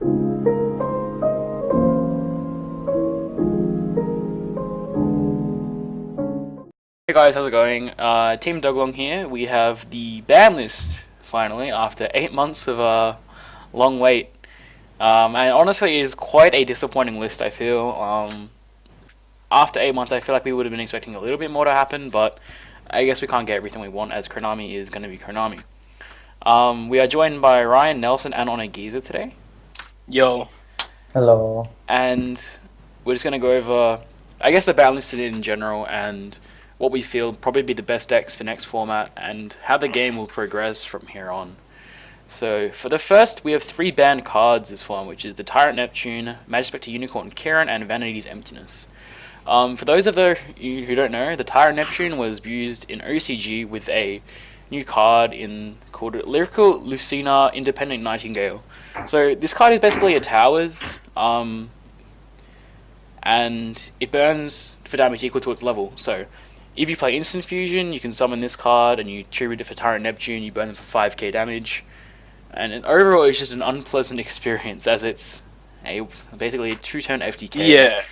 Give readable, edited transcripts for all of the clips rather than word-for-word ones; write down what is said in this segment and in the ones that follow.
Hey guys, how's it going? Team Doglong here. We have the Banlist finally after 8 months of a long wait. And honestly, it is quite a disappointing list. I feel. After 8 months, I feel like we would have been expecting a little bit more to happen, but I guess we can't get everything we want as Konami is going to be Konami. We are joined by Ryan, Nelson, and Onagiza today, Yo. Hello. and we're just going to go over, I guess, the Banlist in general and what we feel probably be the best decks for next format and how the game will progress from here on. So for the first, we have 3 banned cards this one, which is the Tyrant Neptune, Magispector Unicorn Kiran, and Vanity's Emptiness. For those of you who don't know, the Tyrant Neptune was used in OCG with a new card called Lyrical Lucina Independent Nightingale. So this card is basically a towers, and it burns for damage equal to its level. So if you play Instant Fusion, you can summon this card and you tribute it for Tyrant Neptune, you burn them for 5k damage. And overall, it's just an unpleasant experience as it's basically a 2-turn FTK. Yeah.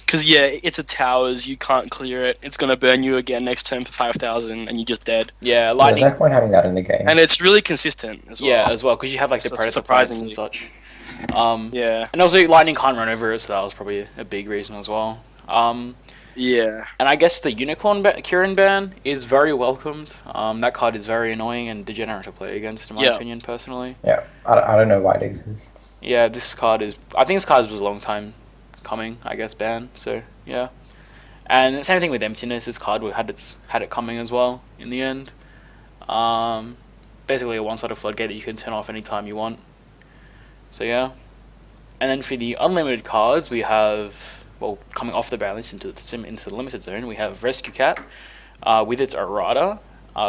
Because, it's a towers, you can't clear it. It's going to burn you again next turn for 5,000 and you're just dead. Yeah, There's lightning. no point having that in the game. And it's really consistent as well. Yeah, as well, because you have like the So Predator plants and surprisingly. such. Yeah. And also, lightning can't run over it, so that was probably a big reason as well. Yeah. And I guess the Unicorn Kirin ban is very welcomed. That card is very annoying and degenerate to play against, in my opinion, personally. Yeah, I don't know why it exists. Yeah, this card is. I think this card was a long time coming, I guess, ban. So yeah, and same thing with Emptiness. This card had it coming as well in the end. Basically a one-sided floodgate that you can turn off anytime you want. So yeah, and then for the unlimited cards, we have, well, coming off the balance into the limited zone, we have Rescue Cat with its errata,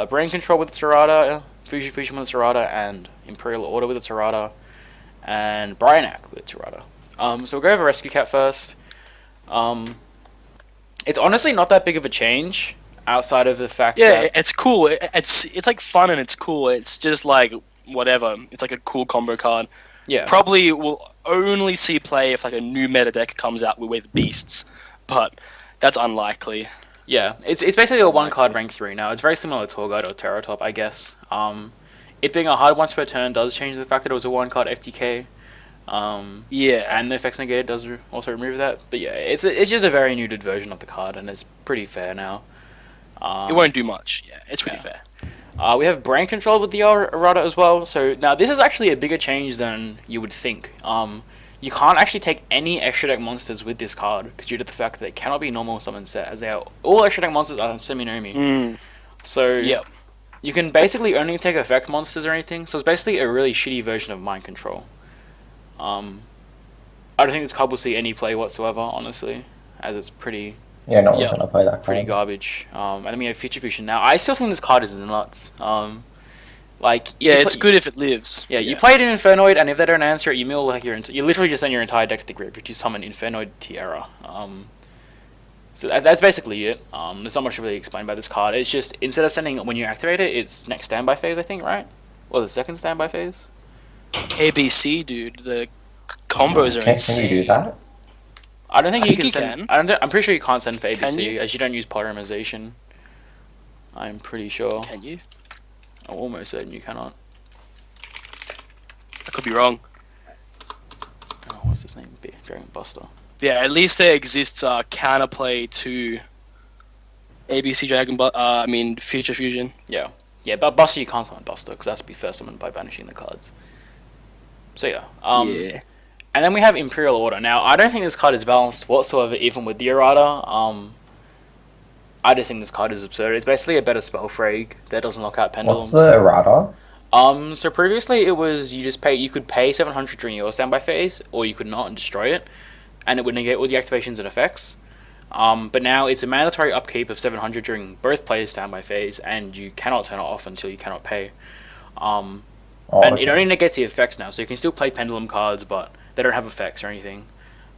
Brain Control with its errata, Fusion with its errata, and Imperial Order with its errata, and Bryanak with its errata. So we'll go over Rescue Cat first. It's honestly not that big of a change outside of the fact that it's cool. It's like fun and it's cool. It's just like whatever. It's like a cool combo card. yeah, Probably will only see play if like a new meta deck comes out with beasts, but that's unlikely. yeah, it's basically a one card rank 3 now. It's very similar to Tour Guide or Terratop, I guess. It being a hard once per turn does change the fact that it was a one card FTK. Yeah. And the effects negated does also remove that. But yeah, it's just a very neutered version of the card, and it's pretty fair now. It won't do much. Yeah, it's pretty fair. We have Brain Control with the errata as well. So now this is actually a bigger change than you would think. You can't actually take any extra deck monsters with this card due to the fact that it cannot be normal summon set, as they are all extra deck monsters are semi-nomi. So Yep. you can basically only take effect monsters or anything. So it's basically a really shitty version of Mind Control. I don't think this card will see any play whatsoever, honestly, as it's pretty Yeah, no one's Yeah. gonna play that pretty card. garbage. And then we have Future Fusion. Now, I still think this card is nuts. Like, Yeah, it's good if it lives. Yeah, you play it in Infernoid, and if they don't answer it, you mill like you literally just send your entire deck to the graveyard to summon Infernoid Tiara. So that's basically it. There's not much to really explain about this card. It's just instead of sending it when you activate it, it's next standby phase, I think, right? Or the second standby phase. ABC, dude. The combos are Can insane. you do that? I don't think I you think can you send. can. I'm pretty sure you can't send for Can ABC you? as you don't use polymerization. I'm pretty sure. Can you? I'm almost certain you cannot. I could be wrong. Oh, what's his name? Dragon Buster. Yeah, at least there exists a counterplay to ABC Dragon, Future Fusion. Yeah, but Buster you can't summon Buster because that's to be first summoned by banishing the cards. So yeah. Yeah. And then we have Imperial Order. Now I don't think this card is balanced whatsoever, even with the errata. I just think this card is absurd. It's basically a better spell frag that doesn't lock out pendulums. What's the errata? So previously it was you could pay 700 during your standby phase, or you could not and destroy it, and it would negate all the activations and effects. But now it's a mandatory upkeep of 700 during both players' standby phase, and you cannot turn it off until you cannot pay. And it only negates the effects now, so you can still play pendulum cards, but they don't have effects or anything.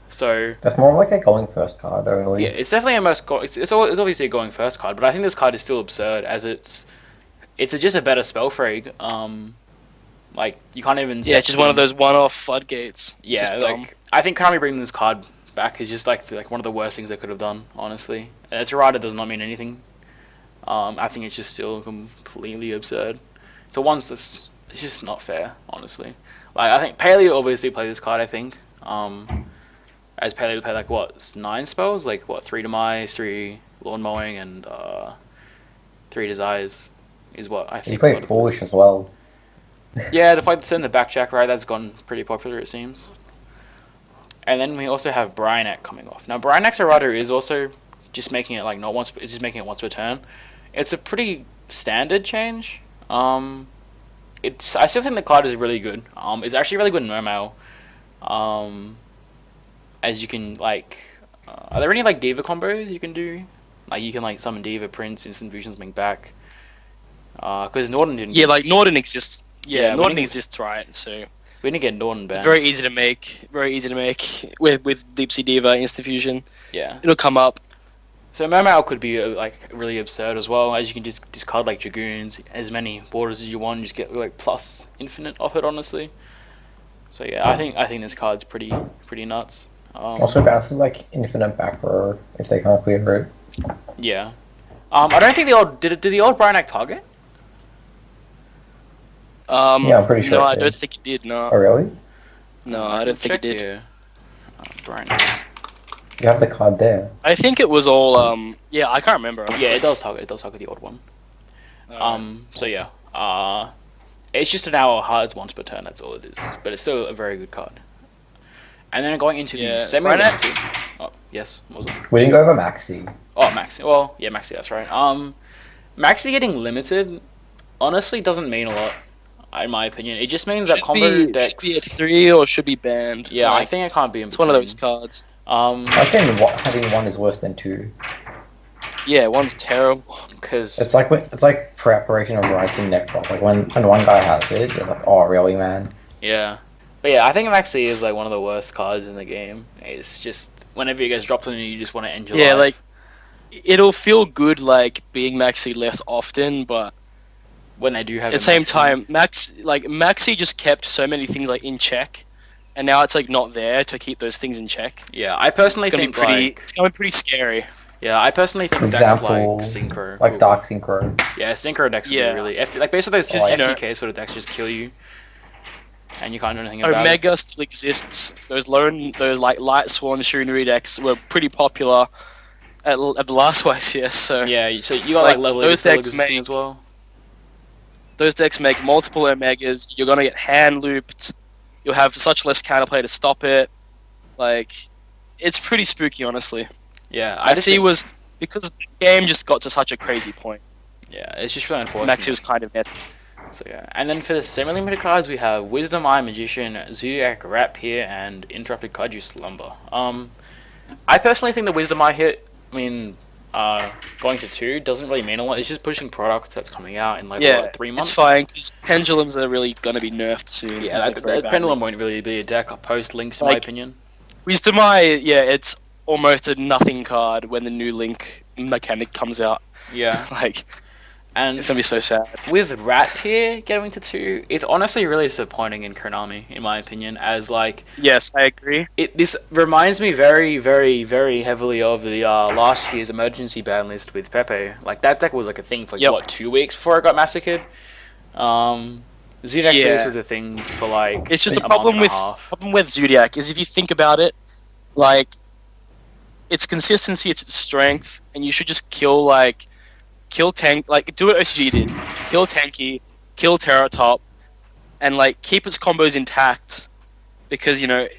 So That's more like a going first card only. yeah, it's definitely it's obviously a going first card, but I think this card is still absurd as it's just a better spell frag. Like you can't even. Yeah, it's just one of those one-off floodgates. It's Yeah, just dumb. like I think Konami bringing this card back is just like one of the worst things they could have done. Honestly, it's errata does not mean anything. I think it's just still completely absurd. So once it's just not fair, honestly. Like I think Paleo obviously play this card. I think as Paleo to play like what 9 spells, like what 3 Demise, 3 Lawn Mowing, and 3 Desires is what I think. You play Foolish as well. Yeah, to play the backjack, right? That's gone pretty popular, it seems. And then we also have Bryanek coming off. Now, Bryanek's errata is also just making it like not once. It's just making it once per turn. It's a pretty standard change. I still think the card is really good. It's actually really good in Mermail. As you can like, are there any like Diva combos you can do? Like you can like summon Diva, Prince, Instant Fusion, something back. Because Norden didn't. Yeah, like Norden exists. Yeah, Norden exists, right? So we didn't get Norden banned. it's very easy to make. Very easy to make with Deep Sea Diva, Instant Fusion. Yeah. It'll come up. So Mermail could be like really absurd as well, as you can just discard like Dragoons, as many borders as you want, and just get like plus infinite off it, honestly. So yeah, I think this card's pretty nuts. Also, bounces like infinite back row if they can't clear it. Yeah. I don't think the old did the old Bryanek target? Yeah, I'm pretty sure No, it I did. don't think it did. No, Oh, really? no, I don't think it did. Here. Bryanek. You have the card there. I think it was all. Yeah, I can't remember. Honestly. Yeah, it does target. It does target the old one. Alright. So yeah. It's just an hour cards once per turn. That's all it is. But it's still a very good card. And then going into Yeah, the semi-limited. Oh yes, what was it? We didn't go over Maxi. Oh, Maxi. Well, yeah, Maxi. That's right. Maxi getting limited, honestly, doesn't mean a lot, in my opinion. It just means that combo decks. Should be at 3 or should be banned. Yeah, I Like, think it can't be in it's between. one of those cards. I think having 1 is worse than 2. Yeah, one's terrible. Because It's like preparation of rights in Necros. Like when one guy has it, it's like, oh really, man? yeah, but yeah, I think Maxi is like one of the worst cards in the game. It's just whenever you guys drop something, you just want to end your Yeah, life. like it'll feel good like being Maxi less often, but when they do have. at the same time, Maxi just kept so many things like in check, and now it's like not there to keep those things in check. Yeah, I personally It's gonna think be pretty. like. It's gonna be pretty scary. Yeah, I personally think For decks example, like Synchro. Like Dark Synchro. Yeah, Synchro decks would Yeah. be really like basically those Just, you know- FTK sort of decks just kill you, and you can't do anything about it. Omega still exists. Those like Light Swan Shunri decks were pretty popular at the last YCS. So Yeah, so you got Like, like level those 8 still decks existing make- as well. those decks make multiple Omegas. You're gonna get hand looped. You'll have such less counterplay to stop it. Like, it's pretty spooky, honestly. Yeah, I just Maxi think, was because the game just got to such a crazy point. yeah, it's just really unfortunate. Maxi was kind of messy. So yeah, and then for the semi-limited cards, we have Wisdom Eye Magician, Zodiac Rapier, and Interrupted Kaiju Slumber. I personally think the Wisdom Eye hit. I mean, going to 2 doesn't really mean a lot. It's just pushing product that's coming out in like Yeah, what, 3 months. it's fine because pendulums are really gonna be nerfed soon. Yeah, like, very the Pendulum badly. won't really be a deck post Links, in my Like- opinion. Wisdom Eye, yeah, it's almost a nothing card when the new Link mechanic comes out. Yeah, Like, and it's gonna be so sad. with Rapier getting to 2, it's honestly really disappointing in Konami, in my opinion, as like. Yes, I agree. This reminds me very, very, very heavily of the last year's emergency ban list with Pepe. Like that deck was like a thing for like, Yep. what 2 weeks before it got massacred. Zodiac Yeah. Base was a thing for like. It's just a the problem month and with a half. Zodiac is if you think about it, like its consistency, it's its strength, and you should just kill tank, like do what OCG did, kill tanky, kill Terra Top, and like keep its combos intact, because it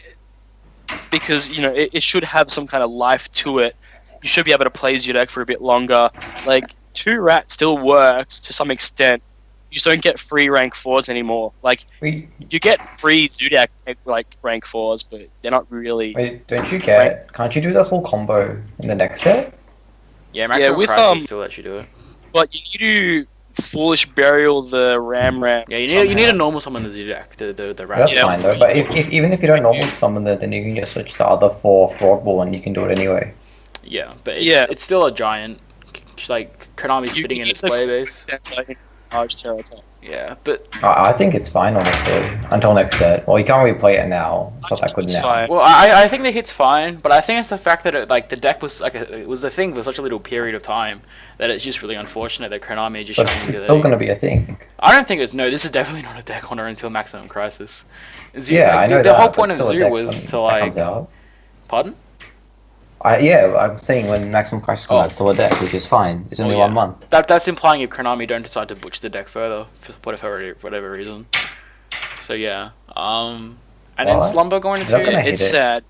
should have some kind of life to it. You should be able to play Zodiac for a bit longer. Like 2 rat still works to some extent. You just don't get free rank 4s anymore. Like Wait, you get free Zodiac like rank 4s, but they're not really. don't you get? Can't you do that full combo in the next set? Yeah, Maximum with, Crisis still lets you do it. But you need to Foolish Burial the Ram. Yeah, you need a normal summon the Zodiac, the rat. That's Yeah, fine though. But if even if you don't normal summon it, then you can just switch the other 4 Broadball and you can do it anyway. Yeah, but Yeah. it's still a giant. Like Konami spitting in its play base. charge terror attack. Yeah, but I think it's fine, honestly. Until next set. Well, you can't really play it now. It's not that good It's now. fine. well, I think the hit's fine, but I think it's the fact that the deck was it was a thing for such a little period of time that it's just really unfortunate that Konami just But showing it's still going to be a thing. I don't think it's no. This is definitely not a deck honor until Maximum Crisis. Yeah, I know the that. whole but point of still a Zoo deck was when to that like. comes out. Pardon? Yeah, I'm saying when Maximum Crisis comes out, it's still a deck, which is fine. It's only yeah. 1 month. That's implying if Konami don't decide to butcher the deck further for whatever reason. So yeah. And then What? Slumber going into They're not gonna hate It's it. sad.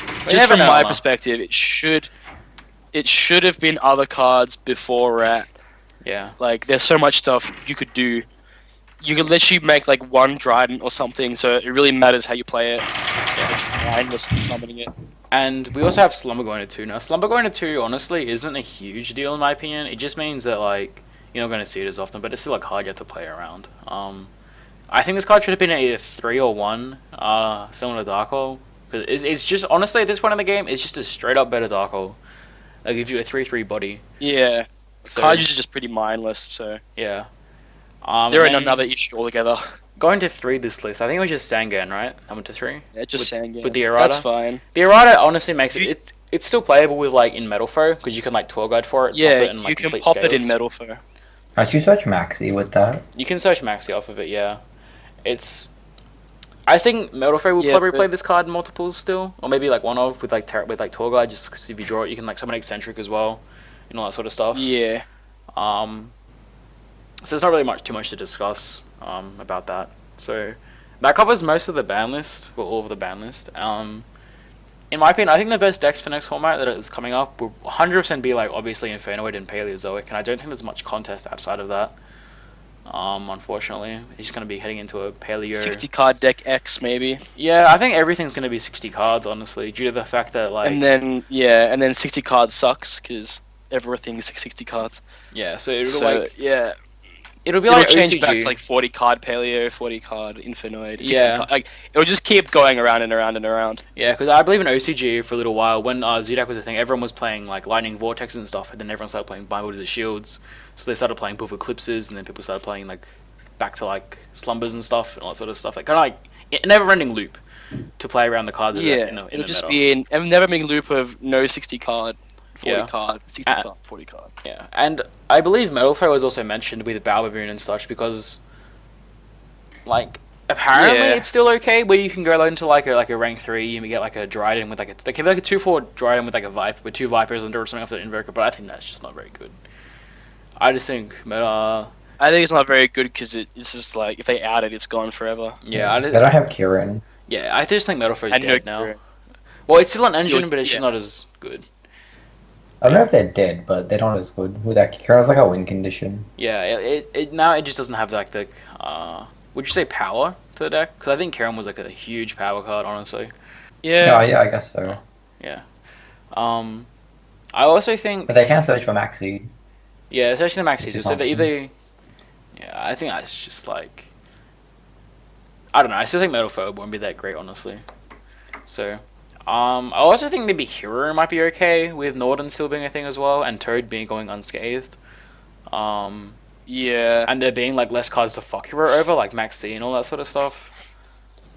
you Just never from know, my huh? perspective, it should have been other cards before Rat. Yeah. Like, there's so much stuff you could do. You could literally make like one Dryden or something, so it really matters how you play it. So just mindlessly summoning it. And we also have Slumber going to 2 now. Slumber going to 2 honestly isn't a huge deal in my opinion. It just means that like you're not going to see it as often, but it's still a card you have to play around. I think this card should have been either 3 or 1, similar to Dark Hole. Cause it's just honestly at this point in the game, it's just a straight up better Dark Hole. It gives you a 3/3 body. Yeah. So, Cards are just pretty mindless, so yeah. they're in and then another issue altogether. going to 3 this list. I think it was just Sangan, right? I went to 3. Yeah, just saying. Yeah. with the errata? That's fine. The errata honestly makes You- it's still playable with like in Metal Foe because you can like tour guide for it. Yeah, pop it in, like, you can complete pop it in scales. Metal Foe. Can you search Maxi with that? You can search Maxi off of it, yeah. It's. I think Metal Foe will Yeah, probably but- play this card multiple still, or maybe like one of with like tour guide, just because if you draw it, you can like summon eccentric as well, and all that sort of stuff. Yeah. So there's not really too much to discuss about that. So that covers most of the ban list, well, all of the ban list. In my opinion, I think the best decks for next format that is coming up will 100% be like obviously Infernoid and Paleozoic, and I don't think there's much contest outside of that. Unfortunately, he's just going to be heading into a Paleo. 60 card deck X maybe. Yeah, I think everything's going to be 60 cards, honestly, due to the fact that like. And then 60 cards sucks because everything's 60 cards. Yeah, so it'll So like yeah, it'll be it'll like change OCG. back to like 40 card Paleo, 40 card Infernoid, 60 Yeah. card, like it'll just keep going around and around and around. Yeah, because I believe in OCG for a little while when Zudak was a thing. Everyone was playing like Lightning Vortexes and stuff, and then everyone started playing Bible as Shields. So they started playing Poof Eclipses, and then people started playing like back to like Slumbers and stuff and all that sort of stuff. Like kind of like a never-ending loop to play around the cards. Yeah, in the it'll just meta. be a never-ending loop of no 60 card, 40 Yeah. card, 60 card, 40 card. Yeah, and I believe Metal Foe was also mentioned with Bow Baboon and such because, like, apparently Yeah. it's still okay where you can go into like a rank 3 and we get like a Dryden with like they give like a 2/4 Dryden with like a Viper with 2 Vipers under or something after the Invoker, but I think that's just not very good. I just think I think it's not very good because it's just like if they add it, it's gone forever. yeah, They don't have Kieran. I just think Metal Foe's I know dead now. Kieran. Well, it's still an engine, You'll- but it's just yeah. not as good. I don't know if they're dead, but they're not as good. With that, Kieran's like a win condition. Yeah, it now it just doesn't have like the would you say power to the deck? Because I think Karen was like a huge power card, honestly. Yeah. Yeah, I guess so. Yeah. I also think But they can search for Maxi. yeah, especially the max season. Which is So they awesome. either yeah, I think that's just like I don't know. I still think Metal Foe won't be that great, honestly. So I also think maybe Hero might be okay with Norden still being a thing as well, and Toad being going unscathed. Yeah. And there being like less cards to fuck Hero over, like Max C and all that sort of stuff.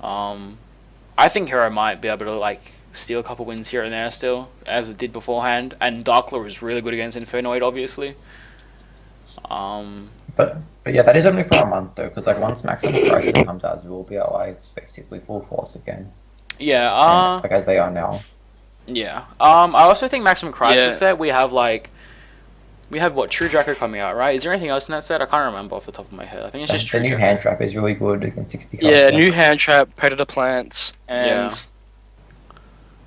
I think Hero might be able to like steal a couple wins here and there still, as it did beforehand. And Darklaw is really good against Infernoid, obviously. But yeah, that is only for a month though, because like once Maximum Crisis comes out, we'll be at like basically full force again. Yeah. Like as they are now. Yeah. I also think Maximum Crisis Yeah. set we have what True Draco coming out, right? Is there anything else in that set? I can't remember off the top of my head. I think it's just The True new Draco. hand trap is really good against 60 cards. Yeah, new hand trap, predator plants, and Yeah.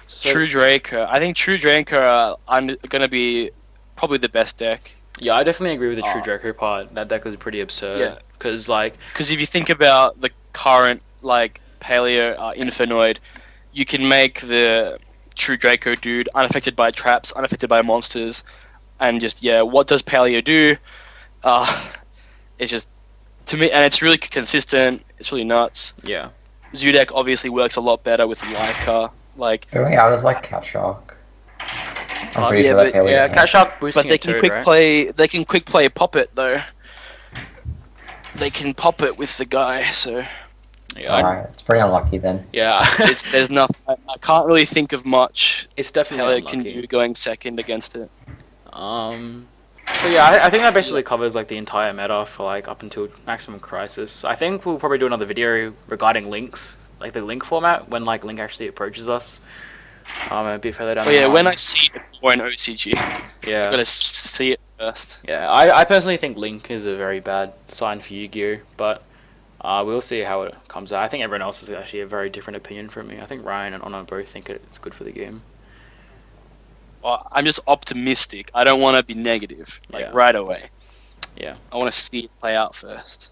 So, True Draco. I think True Draco are gonna be probably the best deck. Yeah, I definitely agree with the True Oh. Draco part. That deck was pretty absurd. Yeah. Because like Because if you think about the current like Paleo Infernoid, you can make the True Draco dude unaffected by traps, unaffected by monsters, and just what does Paleo do? It's just to me, and it's really consistent. It's really nuts. yeah. Zudek obviously works a lot better with Leica. Like, They're going out as like Cat Shark. I'm pretty yeah, sure that but- Haley Yeah, has. Cat Shark boosting but they a can Toad, quick right? play. They can quick play Poppet though. they can pop it with the guy. So Yeah, Alright, it's pretty unlucky then. yeah. there's nothing. I can't really think of much It's how definitely it can unlucky. do going second against it. So yeah, I think that basically covers like the entire meta for like up until Maximum Crisis. I think we'll probably do another video regarding links, like the link format when like Link actually approaches us. A bit further down. But the yeah, line. when I see it more in OCG, yeah, I gotta see it first. yeah, I personally think Link is a very bad sign for Yu-Gi-Oh, but we'll see how it comes out. I think everyone else has actually a very different opinion from me. I think Ryan and Honor both think it's good for the game. Well, I'm just optimistic. I don't want to be negative Yeah. right away. Yeah. I want to see it play out first.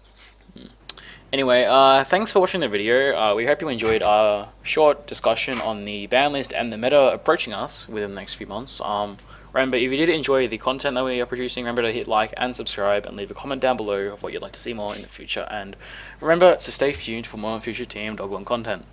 Anyway, thanks for watching the video. We hope you enjoyed our short discussion on the ban list and the meta approaching us within the next few months. Remember, if you did enjoy the content that we are producing, remember to hit like and subscribe and leave a comment down below of what you'd like to see more in the future. And remember to stay tuned for more future Team Doglong content.